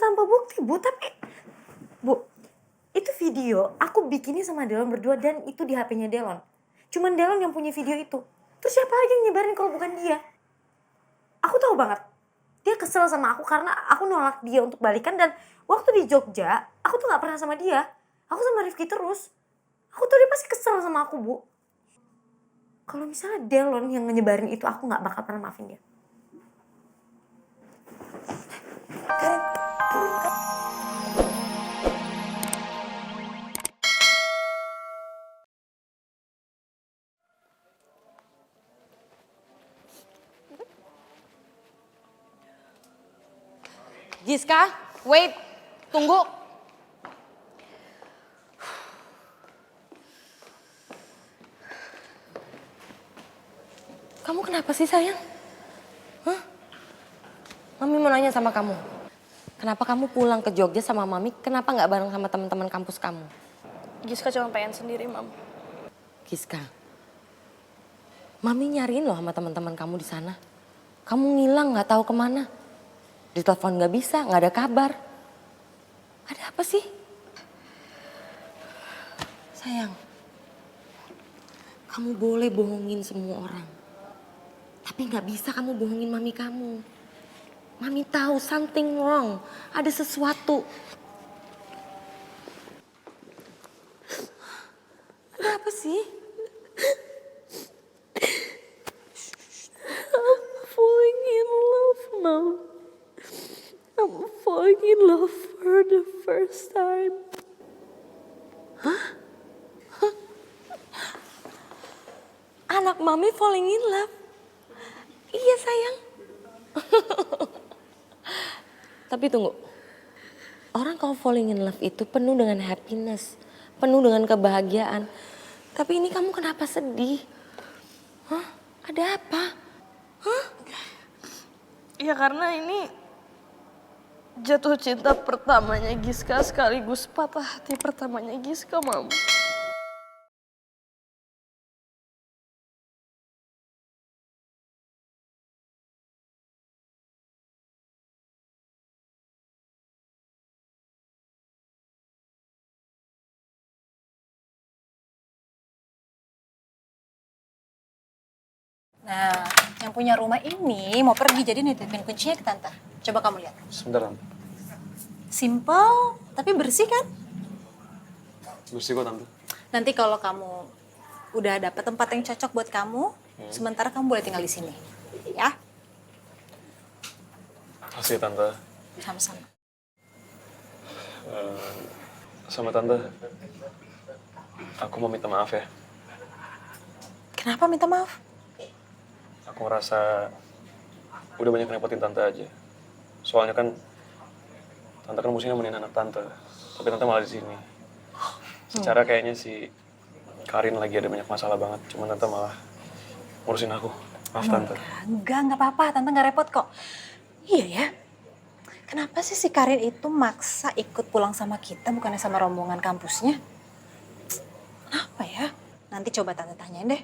tanpa bukti, Bu. Tapi, Bu, itu video aku bikinnya sama Delon berdua dan itu di HP-nya Delon. Cuman Delon yang punya video itu. Terus siapa lagi yang nyebarin kalau bukan dia? Aku tahu banget. Dia kesel sama aku karena aku nolak dia untuk balikan dan waktu di Jogja, aku tuh gak pernah sama dia. Aku sama Rifki terus. Aku tuh dia pasti kesel sama aku, Bu. Kalau misalnya Delon yang nyebarin itu, aku gak bakal pernah maafin dia. Giska, wait, tunggu. Kamu kenapa sih sayang? Hah? Mami mau nanya sama kamu. Kenapa kamu pulang ke Jogja sama Mami, kenapa nggak bareng sama teman-teman kampus kamu? Giska cuma pengen sendiri, Mam. Giska, Mami nyariin loh sama teman-teman kamu di sana. Kamu ngilang nggak tahu kemana. Ditelepon nggak bisa, nggak ada kabar. Ada apa sih? Sayang, kamu boleh bohongin semua orang. Tapi nggak bisa kamu bohongin Mami kamu. Mami tahu something wrong, ada sesuatu. Ada apa sih? I'm falling in love, Mom. I'm falling in love for the first time. Anak Mami falling in love? Iya sayang. Tapi tunggu, orang kalau falling in love itu penuh dengan happiness, penuh dengan kebahagiaan. Tapi ini kamu kenapa sedih? Hah? Ada apa? Hah? Ya karena ini jatuh cinta pertamanya Giska sekaligus patah hati pertamanya Giska, Mam. Nah, yang punya rumah ini mau pergi jadi nitipin kuncinya ke tante. Coba kamu lihat. Sebentar, Tante. Simple, tapi bersih kan? Bersih kok, Tante. Nanti kalau kamu udah dapet tempat yang cocok buat kamu, sementara kamu boleh tinggal di sini. Ya, Makasih, Tante. sama-sama. Sama Tante, aku mau minta maaf ya. Kenapa minta maaf? Aku ngerasa udah banyak ngerepotin Tante aja. Soalnya kan Tante kan mestinya nemenin anak Tante, tapi Tante malah di sini. Secara kayaknya si Karin lagi ada banyak masalah banget, cuman Tante malah ngurusin aku. Maaf Tante. Enggak apa-apa, tante nggak repot kok. Iya ya, kenapa sih si Karin itu maksa ikut pulang sama kita bukannya sama rombongan kampusnya? Kenapa ya? Nanti coba tante tanyain deh.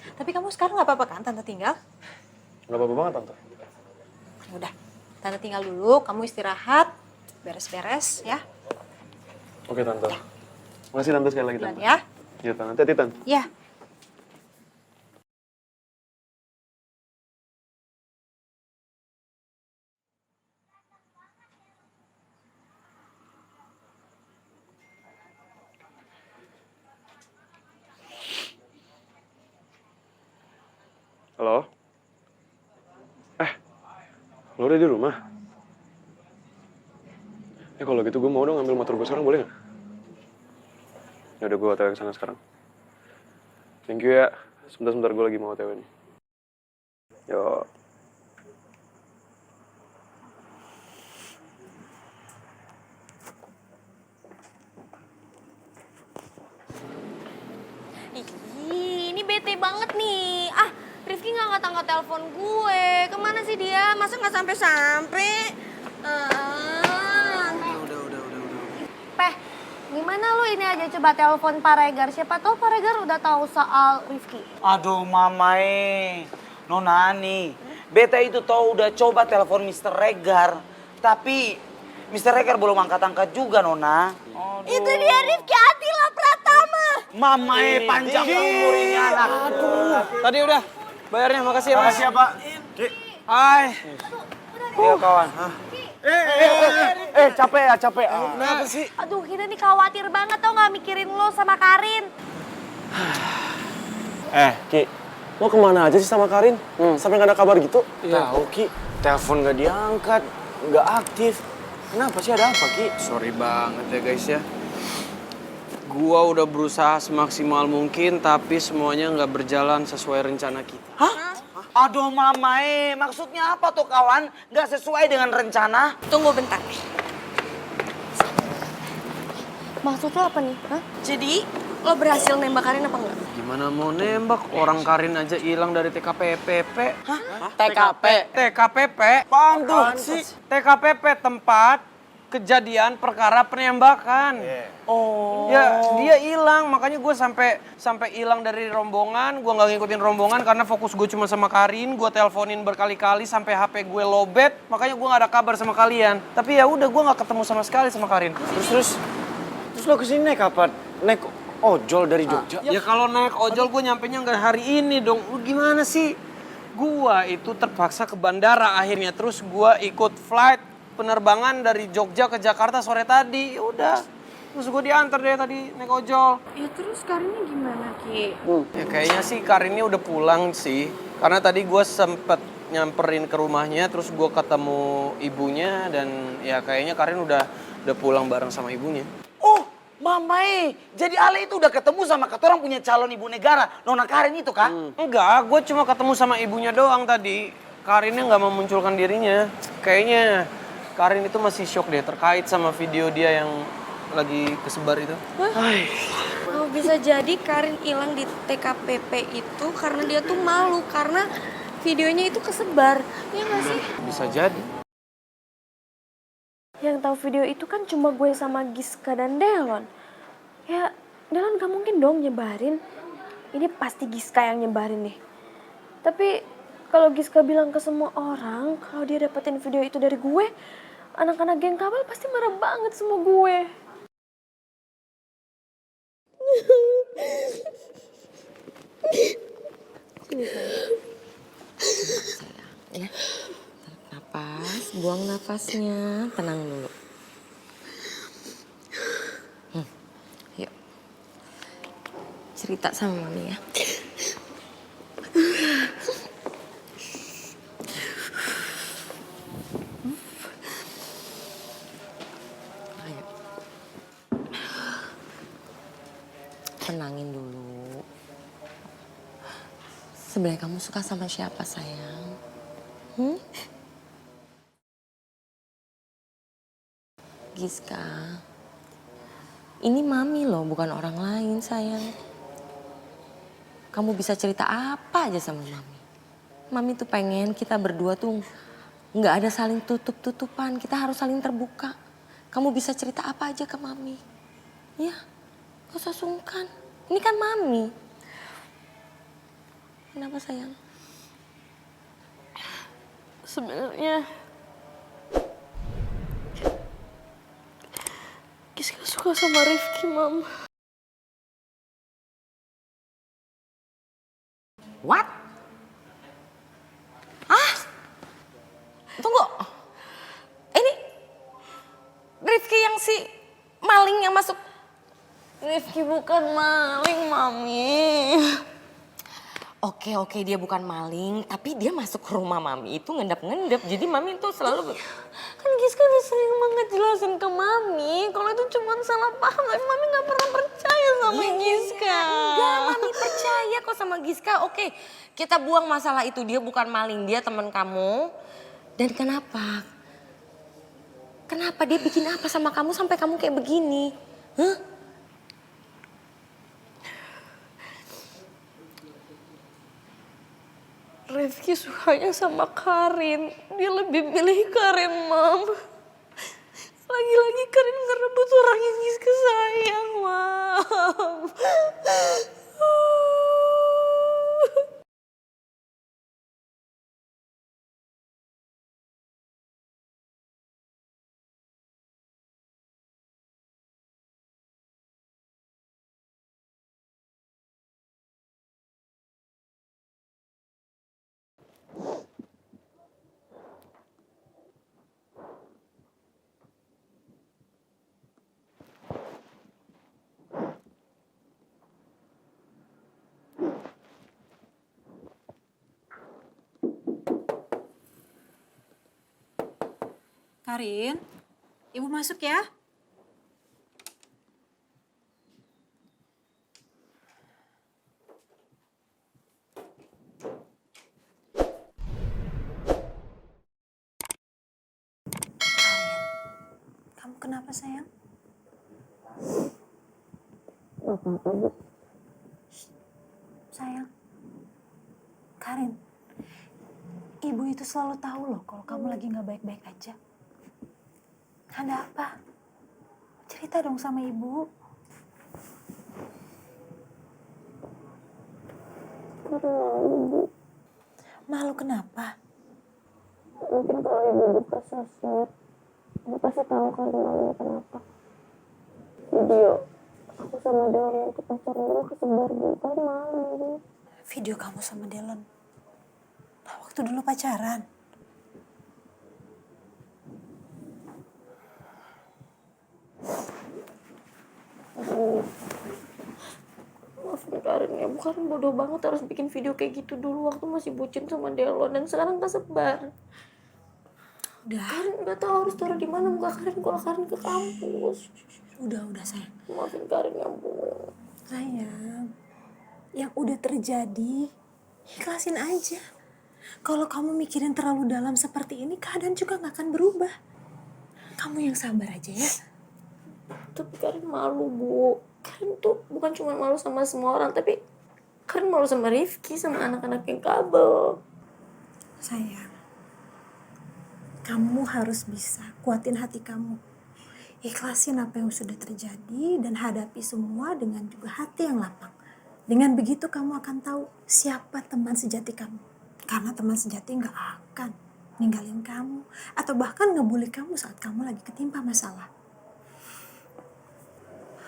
Tapi kamu sekarang nggak apa-apa kan tante tinggal? Gak apa-apa banget Tante. Udah, tante tinggal dulu, kamu istirahat, beres-beres ya. Oke Tante. Makasih Tante sekali lagi Bulan Tante. ya. Iya Tante, hati-hati Tante. Ya. Halo? Lo udah di rumah? Kalau gitu gue mau dong ngambil motor gue sekarang, boleh nggak? Ya udah gue otw ke sana sekarang. Thank you ya. Sebentar gue lagi mau otw nih. Yo. Ih, ini bete banget nih. Ah, Rifki nggak angkat-angkat telepon gue. Kemana sih dia? Masa nggak sampai-sampai? Udah. Peh, gimana lu ini aja coba telepon Pak Regar. Siapa tahu Pak Regar udah tahu soal Rifki. Aduh mamae, Nona Ani. Beta itu tahu udah coba telepon Mr. Regar. Tapi Mr. Reker belum angkat-angkat juga, Nona. Itu dia Rifki Atila Pratama. Mamae panjang umur ini anak. Tadi udah, bayarnya makasih ya Mas. Makasih ya, Pak. Hai. Iya, kawan. Capek ya, capek. Kenapa sih? Aduh, kita nih khawatir banget tau gak mikirin lo sama Karin. Ki, lo kemana aja sih sama Karin? Sampai gak ada kabar gitu? Tahu Ki, telepon gak diangkat, gak aktif. Kenapa sih, ada apa Ki? Sorry banget ya guys ya. Gua udah berusaha semaksimal mungkin tapi semuanya nggak berjalan sesuai rencana kita. Hah? Aduh, Mamae. Maksudnya apa tuh, kawan? Nggak sesuai dengan rencana? Tunggu bentar. Maksud lo apa nih? Hah? Jadi lo berhasil nembak Karin apa enggak? Gimana mau nembak? Orang Karin aja hilang dari TKPP. Hah? TKP? TKPP? Apaan tuh sih? TKPP tempat kejadian perkara penembakan. Oh. Ya dia hilang, makanya gue sampai hilang dari rombongan. Gue nggak ngikutin rombongan karena fokus gue cuma sama Karin. Gue teleponin berkali-kali sampai HP gue lowbat. Makanya gue nggak ada kabar sama kalian. Tapi ya udah, gue nggak ketemu sama sekali sama Karin. Terus lo kesini naik apa? Naik ojol dari Jogja? Ya kalau naik ojol gue nyampenya nggak hari ini dong. Lu gimana sih? Gua itu terpaksa ke bandara akhirnya. Terus gua ikut flight penerbangan dari Jogja ke Jakarta sore tadi. Ya udah. Terus gue diantar deh tadi naik ojol. Ya terus Karinnya gimana Ki? Ya kayaknya sih Karinnya udah pulang sih. Karena tadi gue sempet nyamperin ke rumahnya. Terus gue ketemu ibunya. Dan ya kayaknya Karin udah pulang bareng sama ibunya. Oh, Mamae. Jadi Ale itu udah ketemu sama katorang punya calon ibu negara, Nona Karin itu, kan? Enggak, gue cuma ketemu sama ibunya doang tadi. Karinnya nggak memunculkan dirinya. Kayaknya Karin itu masih shock deh terkait sama video dia yang lagi kesebar itu. Oh, bisa jadi Karin hilang di TKPP itu karena dia tuh malu karena videonya itu kesebar. Ya nggak sih? Bisa jadi. Yang tahu video itu kan cuma gue sama Giska dan Delon. Ya, Delon gak mungkin dong nyebarin. Ini pasti Giska yang nyebarin nih. Tapi kalau Giska bilang ke semua orang kalau dia dapetin video itu dari gue, anak-anak geng kabel pasti marah banget sama gue. Ya. Napas, buang nafasnya, tenang dulu. Yuk, cerita sama mami ya. Ayo. Tenangin dulu. Sebenarnya kamu suka sama siapa sayang? Giska, ini mami loh, bukan orang lain sayang. Kamu bisa cerita apa aja sama mami. Mami tuh pengen kita berdua tuh nggak ada saling tutup-tutupan. Kita harus saling terbuka. Kamu bisa cerita apa aja ke mami. Ya, gak usah sungkan. Ini kan mami. Kenapa sayang? Sebenarnya Giska suka sama Rifki, Mam. What? Ah? Tunggu. Ini Rifki yang si maling yang masuk. Rifki bukan maling, Mami. Oke, dia bukan maling, tapi dia masuk ke rumah mami itu ngendap-ngendap. Jadi mami tuh selalu... Kan Giska udah sering banget jelasin ke Mami kalau itu cuma salah paham, tapi Mami gak pernah percaya sama Giska. Enggak, mami percaya kok sama Giska. Oke, kita buang masalah itu. Dia bukan maling, dia teman kamu. Dan kenapa? Kenapa dia bikin apa sama kamu sampai kamu kayak begini? Hah? Rifki sukanya sama Karin. Dia lebih milih Karin, Mam. Lagi-lagi Karin ngerebut orang yang Giska sayang, Mam. Karin, ibu masuk ya. Kamu kenapa sayang? Sayang, Karin, ibu itu selalu tahu loh kalau kamu lagi nggak baik-baik aja. Ada apa? Cerita dong sama ibu. Malu kenapa? Mungkin kalau ibu buka sosmed, ibu pasti tahu kan malunya kenapa. Video aku sama dia waktu pacaran dulu kesebar gitu, malu ibu. Video kamu sama Delon. Waktu dulu pacaran. Maafin Karin ya, Karin bodoh banget harus bikin video kayak gitu dulu waktu masih bucin sama Delon dan sekarang kesebar. Udah, Karin nggak tahu harus taruh di mana muka Karin kalau Karin ke kampus. udah sayang. Maafin Karin ya Bu. Sayang, yang udah terjadi, ikhlasin aja. Kalau kamu mikirin terlalu dalam seperti ini, keadaan juga gak akan berubah. Kamu yang sabar aja ya. Tapi Karin malu Bu. Karin tuh bukan cuma malu sama semua orang, tapi Karin malu sama Rifki, sama anak-anak yang kabel. Sayang, kamu harus bisa kuatin hati kamu. Ikhlasin apa yang sudah terjadi dan hadapi semua dengan juga hati yang lapang. Dengan begitu kamu akan tahu siapa teman sejati kamu. Karena teman sejati gak akan ninggalin kamu atau bahkan ngebully kamu saat kamu lagi ketimpa masalah.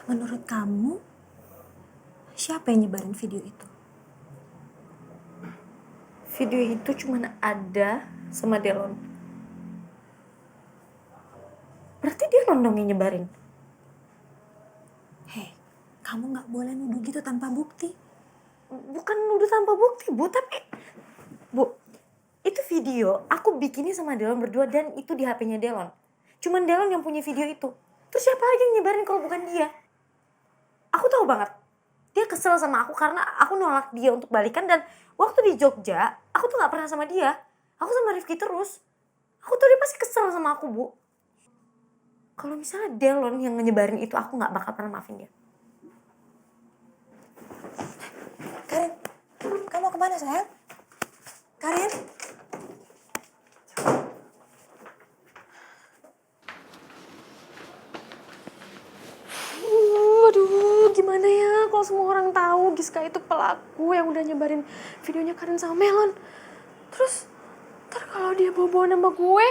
Menurut kamu, siapa yang nyebarin video itu? Video itu cuma ada sama Delon. Berarti Delon dong yang nyebarin. Hei, kamu gak boleh nuduh gitu tanpa bukti. Bukan nuduh tanpa bukti Bu, tapi Bu, itu video aku bikinnya sama Delon berdua dan itu di HP-nya Delon. Cuman Delon yang punya video itu. Terus siapa lagi yang nyebarin kalau bukan dia? Aku tahu banget. Dia kesel sama aku karena aku nolak dia untuk balikan dan waktu di Jogja, aku tuh gak pernah sama dia. Aku sama Rifki terus. Aku tuh dia pasti kesel sama aku, Bu. Kalau misalnya Delon yang nyebarin itu, aku gak bakal pernah maafin dia. Karin, kamu kemana sayang? Karin? Aduh, gimana ya kalau semua orang tahu Giska itu pelaku yang udah nyebarin videonya Karin sama Melon. Terus, ntar kalau dia bawa-bawa nama gue,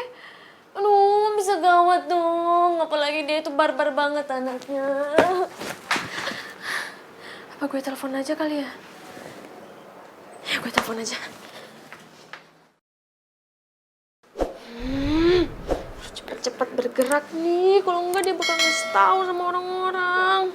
Aduh, bisa gawat dong. Apalagi dia itu barbar banget anaknya. apa gue telepon aja kali ya? Ya, gue telepon aja. Harus cepet-cepet bergerak nih, kalau enggak dia bakal ngasih tahu sama orang-orang.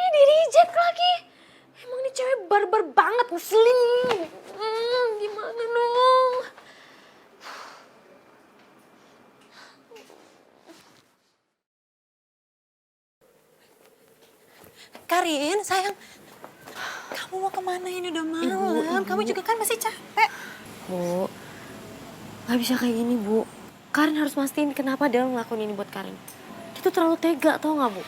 Di-reject lagi. Emang ini cewek barbar banget, ngeselin. Gimana dong? Karin, sayang. Kamu mau kemana ini udah malam? Kamu juga kan masih capek. Bu, gak bisa kayak gini, Bu. Karin harus mastiin kenapa Delon ngelakuin ini buat Karin. Itu terlalu tega, tau gak, Bu?